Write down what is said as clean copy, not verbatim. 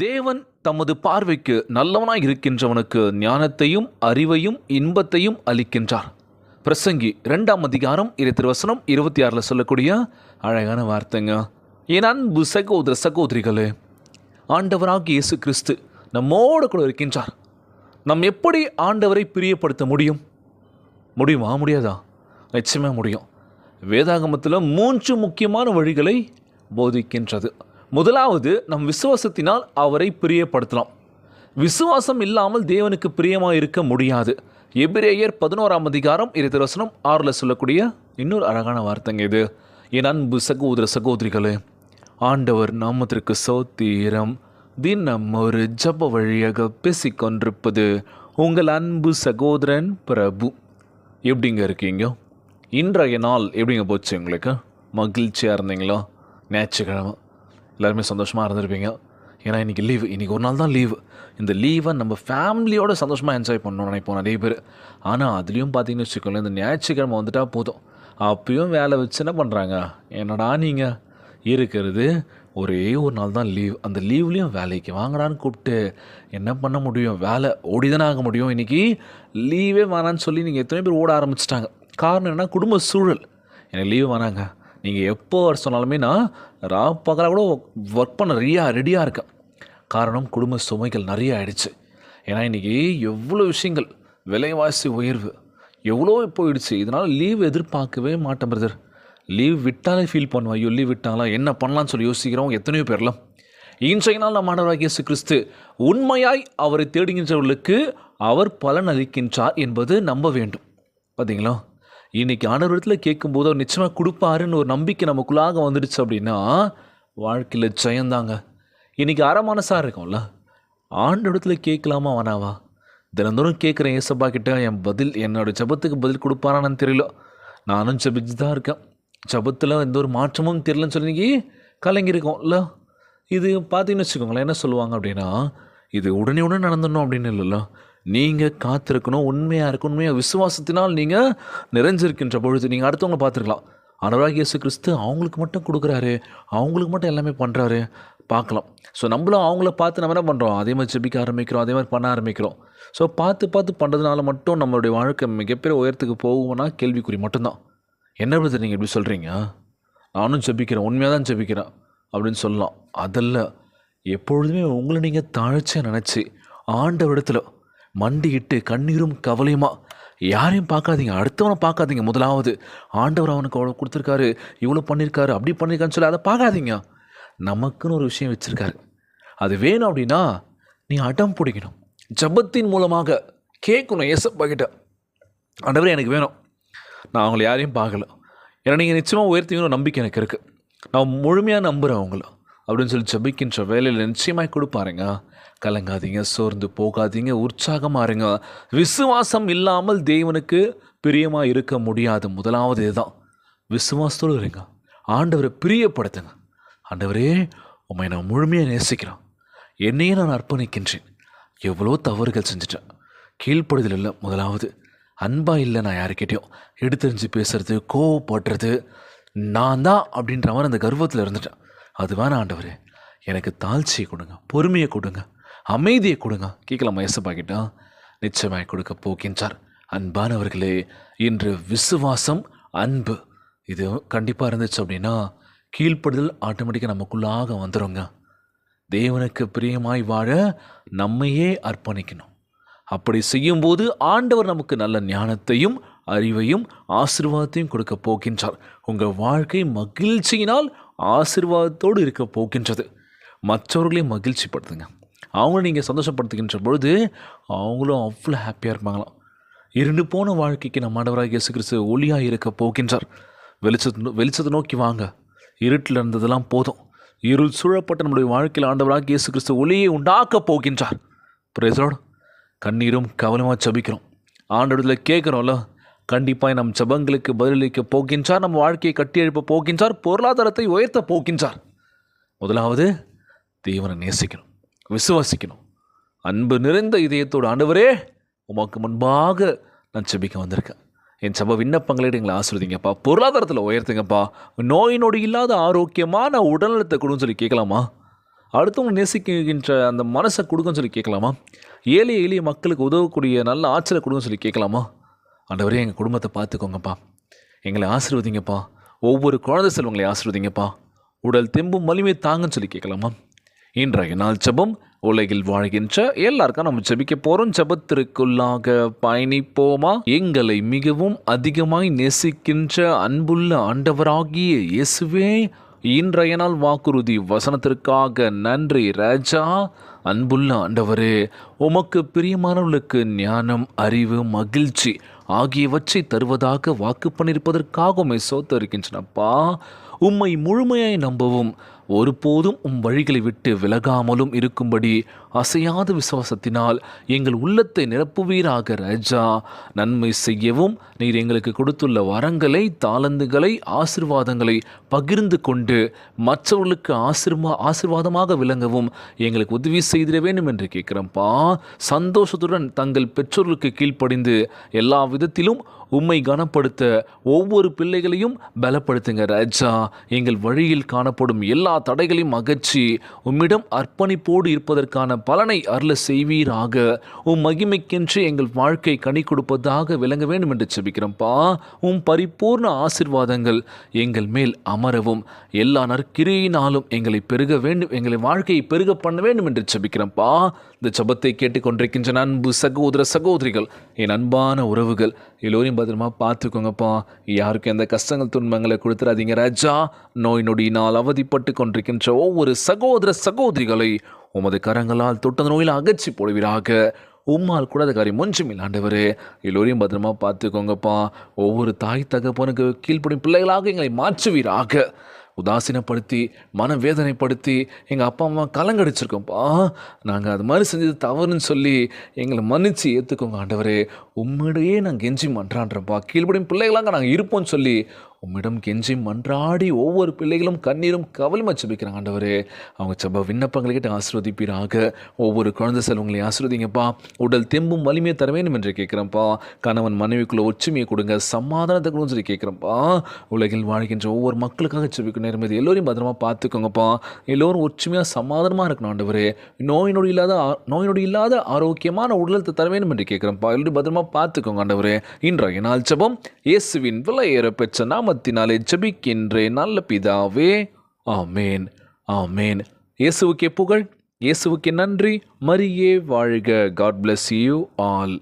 தேவன் தமது பார்வைக்கு நல்லவனாய் இருக்கின்றவனுக்கு ஞானத்தையும் அறிவையும் இன்பத்தையும் அளிக்கின்றார். பிரசங்கி 2ஆம் அதிகாரம் 26 சொல்லக்கூடிய அழகான வார்த்தைங்க. என் அன்பு சகோதர சகோதரிகளே, ஆண்டவராகிய இயேசு கிறிஸ்து நம்மோடு கூட இருக்கின்றார். நாம் எப்படி ஆண்டவரை பிரியப்படுத்த முடியுமா? முடியாதா? நிச்சயமாக முடியும். வேதாகமத்தில் 3 முக்கியமான வழிகளை போதிக்கின்றது. முதலாவது, நம் விசுவாசத்தினால் அவரை பிரியப்படுத்தலாம். விசுவாசம் இல்லாமல் தேவனுக்கு பிரியமாக இருக்க முடியாது. எபிரேயர் 11ஆம் அதிகாரம் 26 சொல்லக்கூடிய இன்னொரு அழகான வார்த்தைங்க இது. என் அன்பு சகோதர சகோதரிகளே, ஆண்டவர் நாமத்திற்கு சோத்திரம். தினம் ஒரு ஜப வழியாக பேசிக்கொண்டிருப்பது உங்கள் அன்பு சகோதரன் பிரபு. எப்படிங்க இருக்கீங்க? இன்றைய நாள் எப்படிங்க போச்சு? உங்களுக்கு மகிழ்ச்சியாக இருந்தீங்களா? ஞாயிற்றுக்கிழமை எல்லாருமே சந்தோஷமாக இருந்திருப்பீங்க. ஏன்னா இன்றைக்கி லீவு. இன்றைக்கி ஒரு நாள் தான் லீவு. இந்த லீவை நம்ம ஃபேமிலியோடு சந்தோஷமாக என்ஜாய் பண்ணணும்னு நினைப்போம் நிறைய பேர். ஆனால் அதுலேயும் பார்த்தீங்கன்னு வச்சுக்கோங்களேன், இந்த ஞாயிற்றுக்கிழமை வந்துட்டால் போதும், அப்பயும் வேலை வச்சு என்ன பண்ணுறாங்க, என்னடா நீங்கள் இருக்கிறது ஒரே ஒரு நாள் தான் லீவ், அந்த லீவ்லேயும் வேலைக்கு வாங்கடான்னு கூப்பிட்டு என்ன பண்ண முடியும்? வேலை ஓடிதானே ஆக முடியும். இன்றைக்கி லீவே வேணான்னு சொல்லி நீங்கள் எத்தனை பேர் ஓட ஆரம்பிச்சிட்டாங்க. காரணம் என்ன? குடும்ப சூழல். எனக்கு லீவு வேணாங்க, நீங்கள் எப்போ வர சொன்னாலுமே நான் பகலாக கூட ஒர்க் பண்ண ரெடியாக இருக்கேன். காரணம், குடும்ப சுமைகள் நிறைய ஆயிடுச்சு. ஏன்னா இன்றைக்கி எவ்வளோ விஷயங்கள், விலைவாசி உயர்வு எவ்வளோ போயிடுச்சு. இதனால் லீவ் எதிர்பார்க்கவே மாட்டேன் பிரதர். லீவ் விட்டாலே ஃபீல் பண்ணுவேன், ஐயோ லீவ் விட்டாங்களா, என்ன பண்ணலான்னு சொல்லி யோசிக்கிறோம் எத்தனையோ பேர்லாம். இன்றைய நாள் நம்ம ஆண்டவராகிய இயேசு கிறிஸ்து உண்மையாய் அவரை தேடுகின்றவர்களுக்கு அவர் பலன் அளிக்கின்றார் என்பது நம்ப வேண்டும். பார்த்தீங்களா? இன்றைக்கி ஆண்டவரிடத்தில் கேட்கும்போது அவர் நிச்சயமாக கொடுப்பாருன்னு ஒரு நம்பிக்கை நமக்குள்ளாக வந்துடுச்சு அப்படின்னா வாழ்க்கையில் ஜெயந்தாங்க. இன்றைக்கி அரை மனசாக இருக்கும்ல, ஆண்டவரிடத்தில் கேட்கலாமா வேணாவா? தினந்தோறும் கேட்குறேன் ஏசப்பா கிட்ட, என்னோடய ஜபத்துக்கு பதில் கொடுப்பாரான்னு தெரியல. நானும் ஜபிச்சு தான் இருக்கேன். ஜபத்தில் எந்த ஒரு மாற்றமும் தெரியலன்னு சொல்லி கலங்கியிருக்கோம்ல. இது பார்த்தீங்கன்னு வச்சுக்கோங்களேன், என்ன சொல்லுவாங்க அப்படின்னா, இது உடனே நடந்துடணும் அப்படின்னு இல்லைல்ல. நீங்கள் காத்திருக்கணும், உண்மையாக இருக்கணும். உண்மையாக விசுவாசத்தினால் நீங்கள் நிறைஞ்சிருக்கின்ற பொழுது நீங்கள் அடுத்தவங்களை பார்த்துருக்கலாம். ஆண்டவராகிய இயேசு கிறிஸ்து அவங்களுக்கு மட்டும் கொடுக்குறாரு, அவங்களுக்கு மட்டும் எல்லாமே பண்ணுறாரு பார்க்கலாம். ஸோ நம்மளும் அவங்கள பார்த்து நம்ம என்ன பண்ணுறோம், அதே மாதிரி ஜெபிக்க ஆரம்பிக்கிறோம், அதே மாதிரி பண்ண ஆரம்பிக்கிறோம். ஸோ பார்த்து பண்ணுறதுனால மட்டும் நம்மளுடைய வாழ்க்கை மிகப்பெரிய உயரத்துக்கு போகும்னா கேள்விக்குறி மட்டும்தான். என்ன பிரதர் நீங்கள் எப்படி சொல்கிறீங்க? நானும் ஜெபிக்கிறேன், உண்மையாக தான் ஜெபிக்கிறேன் அப்படின்னு சொல்லலாம். அதல்ல, எப்பொழுதுமே உங்களை நீங்கள் தாழ்ச்சியாக நினச்சி ஆண்டவரிடத்தில் மண்டிக்கிட்டு கண்ணீரும் கவலையுமா யாரையும் பார்க்காதீங்க, அடுத்தவனை பார்க்காதீங்க. முதலாவது ஆண்டவர் அவனுக்கு அவ்வளோ கொடுத்துருக்காரு, இவ்வளோ பண்ணியிருக்காரு, அப்படி பண்ணியிருக்கான்னு சொல்லி அதை பார்க்காதீங்க. நமக்குன்னு ஒரு விஷயம் வச்சுருக்காரு, அது வேணும் அப்படின்னா நீ அடம் பிடிக்கணும். ஜபத்தின் மூலமாக கேட்கணும் ஏசப்பா கிட்ட, ஆண்டவரே எனக்கு வேணும், நான் அவங்கள யாரையும் பார்க்கல, ஏன்னா நீங்கள் நிச்சயமாக உயர்த்திங்கன்னு நம்பிக்கை எனக்கு இருக்குது, நான் முழுமையாக நம்புகிறேன் அவங்கள அப்படின்னு சொல்லி ஜபிக்கின்ற வேலையில் நிச்சயமாக கொடுப்பாருங்க. கலங்காதீங்க, சோர்ந்து போகாதீங்க, உற்சாகமாக இருங்க. விசுவாசம் இல்லாமல் தேவனுக்கு பிரியமாக இருக்க முடியாது. முதலாவது இதுதான், விசுவாசத்தோடு இருங்க, ஆண்டவரை பிரியப்படுத்துங்க. ஆண்டவரே, உண்மை நான் முழுமையாக நேசிக்கிறேன், என்னையே நான் அர்ப்பணிக்கின்றேன், எவ்வளோ தவறுகள் செஞ்சுட்டேன், கீழ்ப்படுதல் இல்லை. முதலாவது அன்பாக இல்லை, நான் யாருக்கிட்டையும் எடுத்தறிஞ்சு பேசுறது, கோவப்படுறது, நான் தான் அப்படின்ற மாதிரி அந்த கர்வத்தில் இருந்துட்டேன். அது வேணாம் ஆண்டவரே, எனக்கு தாழ்ச்சியை கொடுங்க, பொறுமையை கொடுங்க, அமைதியை கொடுங்க. கேட்கலாம் ஏசப்பா கிட்ட, நிச்சயமாய் கொடுக்க போகின்றார். அன்பானவர்களே, இன்று விசுவாசம், அன்பு இது கண்டிப்பாக இருந்துச்சு அப்படின்னா கீழ்ப்படுதல் ஆட்டோமேட்டிக்காக நமக்குள்ளாக வந்துடுங்க. தேவனுக்கு பிரியமாய் வாழ நம்மையே அர்ப்பணிக்கணும். அப்படி செய்யும்போது ஆண்டவர் நமக்கு நல்ல ஞானத்தையும் அறிவையும் ஆசீர்வாதத்தையும் கொடுக்க போகின்றார். உங்கள் வாழ்க்கை மகிழ்ச்சியினால் ஆசீர்வாதத்தோடு இருக்க போகின்றது. மற்றவர்களையும் மகிழ்ச்சிப்படுத்துங்க, அவங்களும் நீங்கள் சந்தோஷப்படுத்துகின்ற பொழுது அவங்களும் அவ்வளோ ஹாப்பியாக இருப்பாங்களாம். இருண்டு போன வாழ்க்கைக்கு நம்ம ஆண்டவராகிய இயேசு கிறிஸ்து ஒளியாக இருக்க போகின்றார். வெளிச்சத்தை நோக்கி வாங்க, இருட்டில் இருந்ததெல்லாம் போதும். இருள் சூழப்பட்ட நம்முடைய வாழ்க்கையில் ஆண்டவராகிய இயேசு கிறிஸ்து ஒளியை உண்டாக்க போகின்றார். பிரேசலோடு கண்ணீரும் கவனமாக ஜபிக்கிறோம், ஆண்டவரில் கேட்குறோம்ல, கண்டிப்பாக நம் ஜபங்களுக்கு பதிலளிக்க போகின்றார். நம்ம வாழ்க்கையை கட்டி எழுப்ப போகின்றார், பொருளாதாரத்தை உயர்த்த போகின்றார். முதலாவது தேவனை நேசிக்கணும், விசுவாசிக்கணும், அன்பு நிறைந்த இதயத்தோடு ஆண்டவரே உமக்கு முன்பாக நான் ஜெபிக்க வந்திருக்கேன், என் சபை விண்ணப்பங்களை எங்களை ஆசிர்வதிங்கப்பா, பொருளாதாரத்தில் உயர்த்துங்கப்பா, நோய் நொடி இல்லாத ஆரோக்கியமான உடல்நலத்தை கொடுன்னு சொல்லி கேட்கலாமா? அடுத்தவங்க நேசிக்கின்ற அந்த மனசை கொடுங்கன்னு சொல்லி கேட்கலாமா? ஏழை எளிய மக்களுக்கு உதவக்கூடிய நல்ல ஆற்றலை கொடுங்கன்னு சொல்லி கேட்கலாமா? ஆண்டவரே, எங்கள் குடும்பத்தை பார்த்துக்கோங்கப்பா, எங்களை ஆசீர்வதிங்கப்பா, ஒவ்வொரு குழந்தை செல்வங்களை ஆசீர்வதிங்கப்பா, உடல் தெம்பும் வலிமை தாங்கன்னு சொல்லி கேட்கலாமா? இன்றைய நாள் ஜெபம். உலகில் வாழ்கின்ற எல்லாருக்கும் நம்ம ஜெபிக்க போகிறோம். ஜெபத்திற்குள்ளாக பயணிப்போமா? எங்களை மிகவும் அதிகமாய் நேசிக்கின்ற அன்புள்ள ஆண்டவராகிய இயேசுவே, இன்றைய நாள் வாக்குறுதி வசனத்திற்காக நன்றி ராஜா. அன்புள்ள ஆண்டவரே, உமக்கு பிரியமானவர்களுக்கு ஞானம், அறிவு, மகிழ்ச்சி ஆகியவற்றை தருவதாக வாக்கு பண்ணியிருப்பதற்காக உம்மை சோத்தரிக்கின்றனப்பா. உம்மை முழுமையாய் நம்பவும் ஒருபோதும் வழிகளை விட்டு விலகாமலும் இருக்கும்படி அசையாத விசுவாசத்தினால் எங்கள் உள்ளத்தை நிரப்புவீராக ராஜா. நன்மை செய்யவும் நீர் எங்களுக்கு கொடுத்துள்ள வரங்களை, தாளந்துகளை, ஆசீர்வாதங்களை பகிர்ந்து கொண்டு மற்றவர்களுக்கு ஆசீர்வாதமாக விளங்கவும் எங்களுக்கு உதவி செய்திட வேண்டும் என்று கேட்குறேன்ப்பா. சந்தோஷத்துடன் தங்கள் பெற்றோர்களுக்கு கீழ்ப்படிந்து எல்லா விதத்திலும் உம்மை கனப்படுத்த ஒவ்வொரு பிள்ளைகளையும் பலப்படுத்துங்க ராஜா. எங்கள் வழியில் காணப்படும் எல்லா தடைகளையும் அகற்றி உம்மிடம் அர்ப்பணிப்போடு இருப்பதற்கான பலனை அருள செய்வீராக. மகிமைக்கென்று எங்கள் வாழ்க்கை கனி கொடுப்பதாக விளங்க வேண்டும் என்று செபிக்கிறோம்ப்பா. பரிபூர்ண ஆசீர்வாதங்கள் எங்கள் மேல் அமரவும் எல்லா நற்கிரியினாலும் எங்களை பெருக வேண்டும், எங்களை வாழ்க்கையை பெருக பண்ண வேண்டும் என்று செபிக்கிறோம்ப்பா. இந்த ஜெபத்தை கேட்டுக்கொண்டிருக்கின்ற அன்பு சகோதர சகோதரிகள், என் அன்பான உறவுகள் எல்லோரையும் பத்திரமா பார்த்துக்கோங்கப்பா. யாருக்கும் எந்த கஷ்டங்கள் துன்பங்களை கொடுத்துடாதீங்க ராஜா. நோய் நொடியினால் அவதிப்பட்டு கொண்டிருக்கின்ற ஒவ்வொரு சகோதர சகோதரிகளை உமது கரங்களால் தொட்ட நோயில் அகற்றி போடுவீராக. உம்மால் கூடாத காரியம் ஒன்றுமில்லை ஆண்டவரே. எல்லோரையும் பத்திரமா பார்த்துக்கோங்கப்பா. ஒவ்வொரு தாய் தகப்பனுக்கு கீழ்ப்படும் பிள்ளைகளாக எங்களை மாற்றுவீராக. உதாசீனப்படுத்தி மனவேதனைப்படுத்தி எங்கள் அப்பா அம்மா கலங்கடிச்சிருக்கோம்ப்பா. நாங்கள் அது மாதிரி செஞ்சது தவறுன்னு சொல்லி எங்களை மன்னித்து ஏற்றுக்கோங்க ஆண்டவரே. உம்மிடையே நாங்கள் கெஞ்சி மன்றான்றப்பா. கீழ்ப்படியும் பிள்ளைகளாக நாங்கள் இருப்போம்னு சொல்லி உம்மிடம் கெஞ்சி மன்றாடி ஒவ்வொரு பிள்ளைகளும் கண்ணீரும் கவலையும் ஜெபிக்கிறாங்க ஆண்டவரே. அவங்க ஜெப விண்ணப்பங்களை கிட்ட ஆசீர்வதிப்பீராக. ஒவ்வொரு குழந்தை செல்வங்களையும் ஆசீர்வதிங்கப்பா. உடல் தெம்பும் வலிமையை தர வேண்டும் என்று கேட்குறேன்ப்பா. கணவன் மனைவிக்குள்ள ஒற்றுமையை கொடுங்க, சமாதானத்தை கொடுன்னு சொல்லி கேட்குறேன்ப்பா. உலகில் வாழ்கின்ற ஒவ்வொரு மக்களுக்காக ஜெபிக்கும் நேரம் இது எல்லோரையும் பத்திரமா பார்த்துக்கோங்கப்பா. எல்லோரும் ஒற்றுமையாக சமாதானமாக இருக்கணும் ஆண்டவரே. நோய் நொடி இல்லாத ஆரோக்கியமான உடலத்தை தர வேண்டும் என்று கேட்குறேன்ப்பா. எல்லோரும் பத்திரமா பார்த்துக்கோங்க ஆண்டவரே. இன்றைய நாள் ஜெபம் இயேசுவின் விலையேற பெற்ற நாமத்தினாலே ஜெபிக்கின்றேன் நல்ல பிதாவே, ஆமேன், ஆமேன். இயேசுவுக்கே புகழ், இயேசுவுக்கே நன்றி. மரியே வாழ்க. God bless you all.